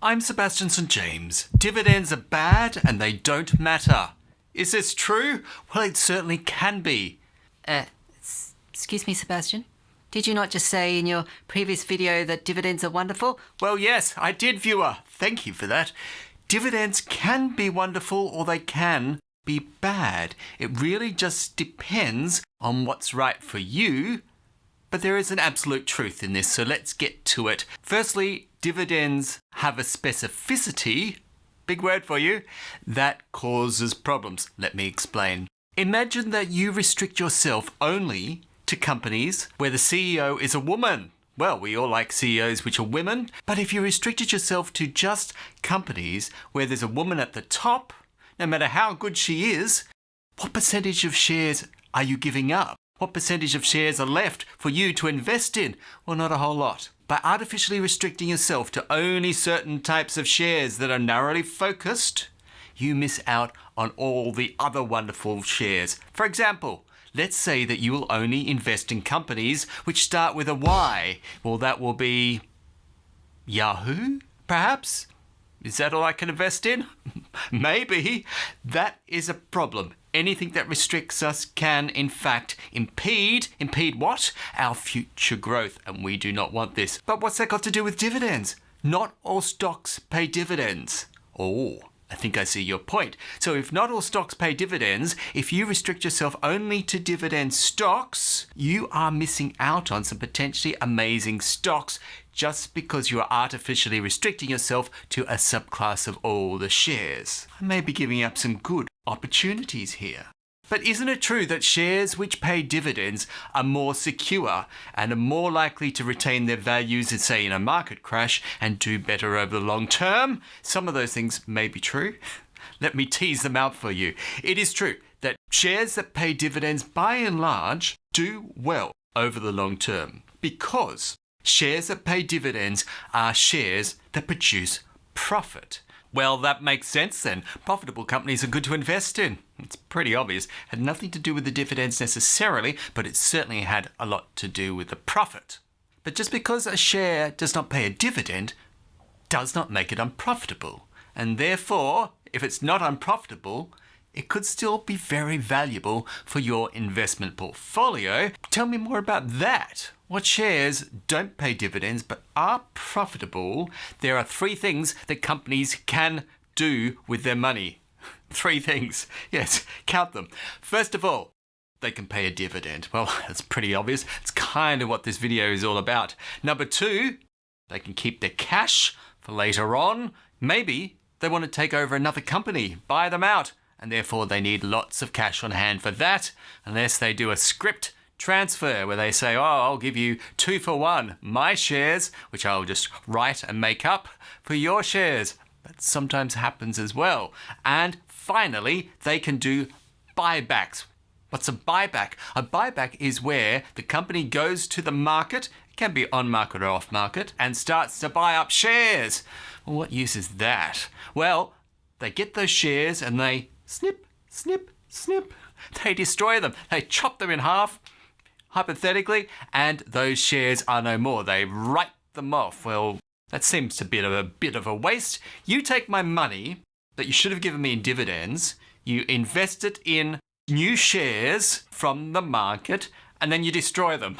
I'm Sebastian St. James. Dividends are bad and they don't matter. Is this true? Well, it certainly can be. Excuse me, Sebastian. Did you not just say in your previous video that dividends are wonderful? Well, yes, I did, viewer. Thank you for that. Dividends can be wonderful or they can be bad. It really just depends on what's right for you. But there is an absolute truth in this, so let's get to it. Firstly, dividends have a specificity, big word for you, that causes problems. Let me explain. Imagine that you restrict yourself only to companies where the CEO is a woman. Well, we all like CEOs which are women, but if you restricted yourself to just companies where there's a woman at the top, no matter how good she is, what percentage of shares are you giving up? What percentage of shares are left for you to invest in? Well, not a whole lot. By artificially restricting yourself to only certain types of shares that are narrowly focused, you miss out on all the other wonderful shares. For example, let's say that you will only invest in companies which start with a Y. Well, that will be Yahoo, perhaps? Is that all I can invest in? Maybe. That is a problem. Anything that restricts us can, in fact, impede what? Our future growth, and we do not want this. But what's that got to do with dividends? Not all stocks pay dividends. Oh, I think I see your point. So if not all stocks pay dividends, if you restrict yourself only to dividend stocks, you are missing out on some potentially amazing stocks just because you are artificially restricting yourself to a subclass of all the shares. I may be giving up some good opportunities here. But isn't it true that shares which pay dividends are more secure and are more likely to retain their values, say, in a market crash and do better over the long term? Some of those things may be true. Let me tease them out for you. It is true that shares that pay dividends by and large do well over the long term because shares that pay dividends are shares that produce profit. Well, that makes sense then. Profitable companies are good to invest in. It's pretty obvious. It had nothing to do with the dividends necessarily, but it certainly had a lot to do with the profit. But just because a share does not pay a dividend does not make it unprofitable. And therefore, if it's not unprofitable, it could still be very valuable for your investment portfolio. Tell me more about that. What shares don't pay dividends but are profitable? There are 3 things that companies can do with their money. 3 things. Yes, count them. First of all, they can pay a dividend. Well, that's pretty obvious. It's kind of what this video is all about. Number 2, they can keep their cash for later on. Maybe they want to take over another company, buy them out, and therefore they need lots of cash on hand for that, unless they do a script transfer where they say, oh, I'll give you 2 for 1, my shares, which I'll just write and make up, for your shares. That sometimes happens as well. And finally, they can do buybacks. What's a buyback? A buyback is where the company goes to the market, it can be on market or off market, and starts to buy up shares. Well, what use is that? Well, they get those shares and they snip, snip, snip. They destroy them. They chop them in half, hypothetically, and those shares are no more. They write them off. Well, that seems to be a bit of a waste. You take my money that you should have given me in dividends, you invest it in new shares from the market, and then you destroy them.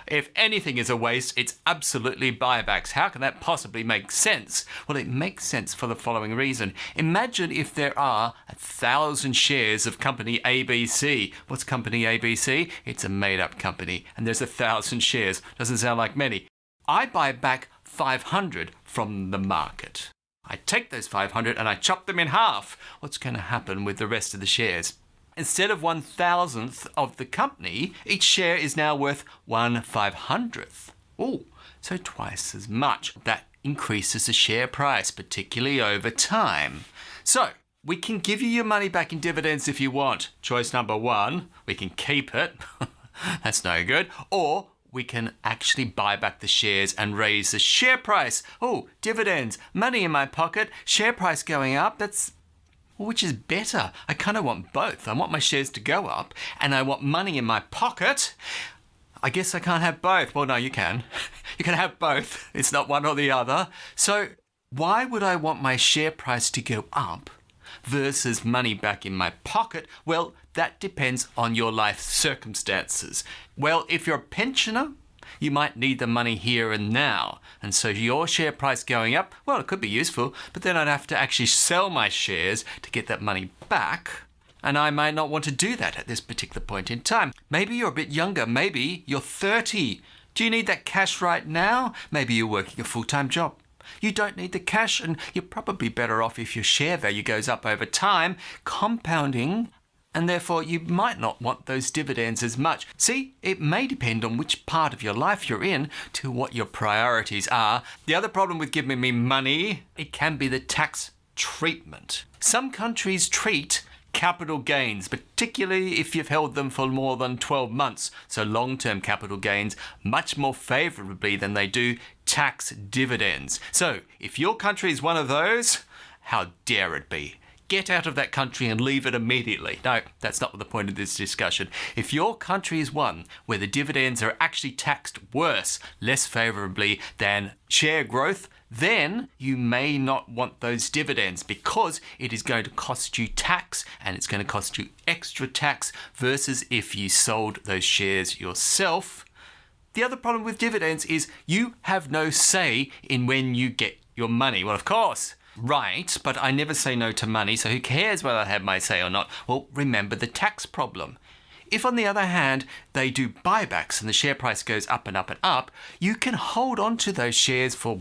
If anything is a waste, it's absolutely buybacks. How can that possibly make sense? Well, it makes sense for the following reason. Imagine if there are 1,000 shares of company ABC. What's company ABC? It's a made-up company, and there's 1,000 shares. Doesn't sound like many. I buy back 500 from the market. I take those 500 and I chop them in half. What's going to happen with the rest of the shares? Instead of 1,000th of the company, each share is now worth 1/500th. Oh, so twice as much. That increases the share price, particularly over time. So, we can give you your money back in dividends if you want. Choice number 1, we can keep it. That's no good. Or we can actually buy back the shares and raise the share price. Oh, dividends, money in my pocket, share price going up. Which is better? I kind of want both. I want my shares to go up and I want money in my pocket. I guess I can't have both. Well, no, you can. You can have both. It's not one or the other. So Why would I want my share price to go up versus money back in my pocket? Well, that depends on your life circumstances. Well, if you're a pensioner, you might need the money here and now. And so your share price going up, well, it could be useful, but then I'd have to actually sell my shares to get that money back. And I might not want to do that at this particular point in time. Maybe you're a bit younger. Maybe you're 30. Do you need that cash right now? Maybe you're working a full-time job. You don't need the cash, and you're probably better off if your share value goes up over time, compounding, and therefore you might not want those dividends as much. See, it may depend on which part of your life you're in to what your priorities are. The other problem with giving me money, it can be the tax treatment. Some countries treat capital gains, particularly if you've held them for more than 12 months, so long-term capital gains, much more favourably than they do tax dividends. So if your country is one of those, how dare it be? Get out of that country and leave it immediately. No, that's not the point of this discussion. If your country is one where the dividends are actually taxed worse, less favourably than share growth, then you may not want those dividends because it is going to cost you tax, and it's going to cost you extra tax versus if you sold those shares yourself. The other problem with dividends is you have no say in when you get your money. Well, of course, right, but I never say no to money, so who cares whether I have my say or not? Well, remember the tax problem. If, on the other hand, they do buybacks and the share price goes up and up and up, you can hold on to those shares for,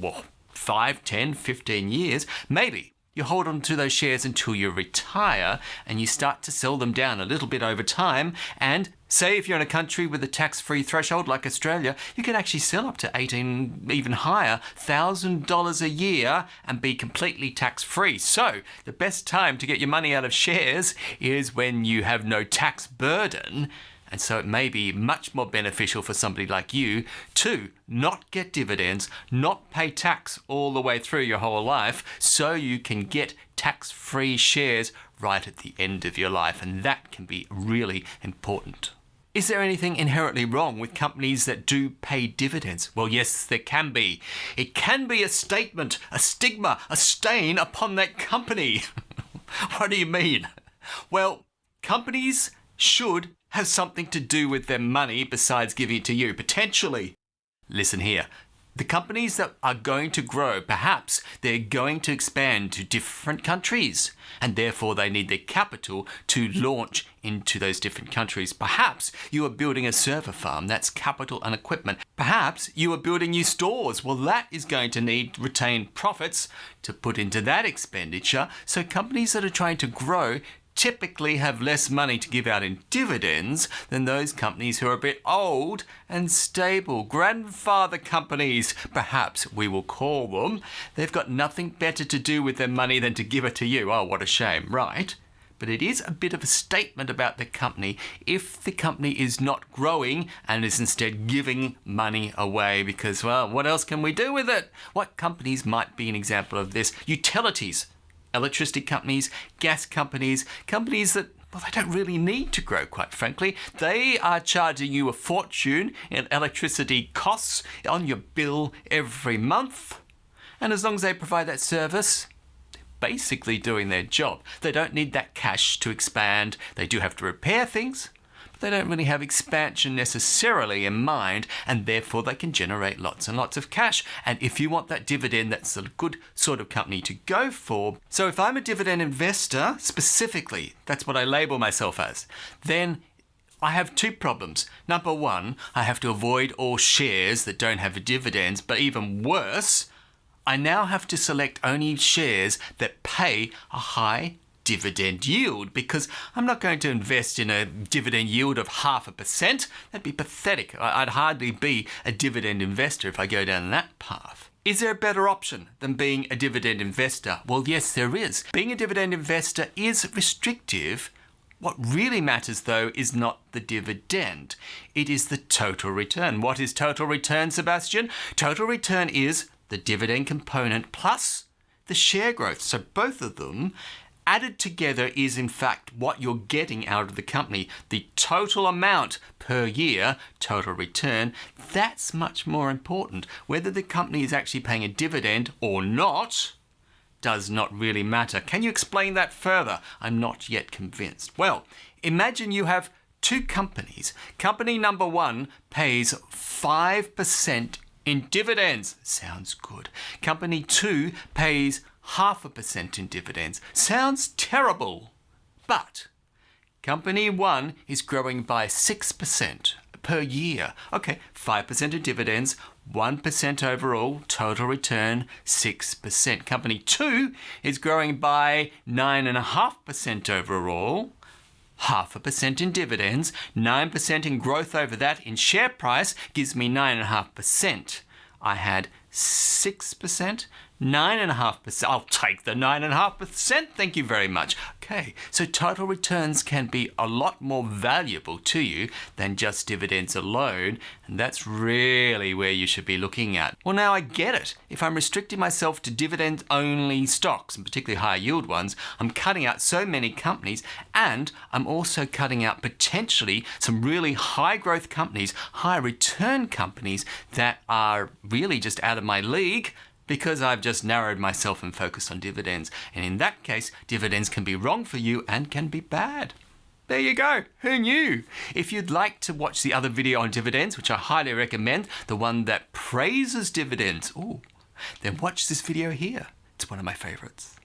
5, 10, 15 years. Maybe you hold on to those shares until you retire and you start to sell them down a little bit over time. And say if you're in a country with a tax-free threshold like Australia, you can actually sell up to 18, even higher, $1,000 a year and be completely tax-free. So the best time to get your money out of shares is when you have no tax burden. And so it may be much more beneficial for somebody like you to not get dividends, not pay tax all the way through your whole life, so you can get tax-free shares right at the end of your life. And that can be really important. Is there anything inherently wrong with companies that do pay dividends? Well, yes, there can be. It can be a statement, a stigma, a stain upon that company. What do you mean? Well, companies should have something to do with their money besides giving it to you, potentially. Listen here. The companies that are going to grow, perhaps they're going to expand to different countries, and therefore they need their capital to launch into those different countries. Perhaps you are building a server farm, that's capital and equipment. Perhaps you are building new stores. Well, that is going to need retained profits to put into that expenditure. So companies that are trying to grow typically have less money to give out in dividends than those companies who are a bit old and stable. Grandfather companies, perhaps we will call them. They've got nothing better to do with their money than to give it to you. Oh, what a shame, right? But it is a bit of a statement about the company if the company is not growing and is instead giving money away because, well, what else can we do with it? What companies might be an example of this? Utilities. Electricity companies, gas companies, companies that, well, they don't really need to grow, quite frankly. They are charging you a fortune in electricity costs on your bill every month. And as long as they provide that service, they're basically doing their job. They don't need that cash to expand. They do have to repair things, but they don't really have expansion necessarily in mind, and therefore they can generate lots and lots of cash. And if you want that dividend, that's a good sort of company to go for. So if I'm a dividend investor, specifically, that's what I label myself as, then I have two problems. Number one, I have to avoid all shares that don't have dividends, but even worse, I now have to select only shares that pay a high dividend yield, because I'm not going to invest in a dividend yield of 0.5%. That'd be pathetic. I'd hardly be a dividend investor if I go down that path. Is there a better option than being a dividend investor? Well, yes, there is. Being a dividend investor is restrictive. What really matters, though, is not the dividend. It is the total return. What is total return, Sebastian? Total return is the dividend component plus the share growth. So both of them added together is in fact what you're getting out of the company. The total amount per year, total return, that's much more important. Whether the company is actually paying a dividend or not, does not really matter. Can you explain that further? I'm not yet convinced. Well, imagine you have two companies. Company number one pays 5% in dividends. Sounds good. Company two pays 0.5% in dividends. Sounds terrible. But company one is growing by 6% per year. Okay, 5% in dividends, 1% overall, total return 6%. Company two is growing by 9.5% overall, 0.5% in dividends, 9% in growth over that in share price gives me 9.5%. I had 6%, 9.5%. I'll take the 9.5%. Thank you very much. Okay, so total returns can be a lot more valuable to you than just dividends alone, and that's really where you should be looking at. Well, now I get it. If I'm restricting myself to dividend-only stocks, and particularly high-yield ones, I'm cutting out so many companies, and I'm also cutting out potentially some really high-growth companies, high-return companies that are really just out of my league, because I've just narrowed myself and focused on dividends. And in that case, dividends can be wrong for you and can be bad. There you go. Who knew? If you'd like to watch the other video on dividends, which I highly recommend, the one that praises dividends, then watch this video here. It's one of my favorites.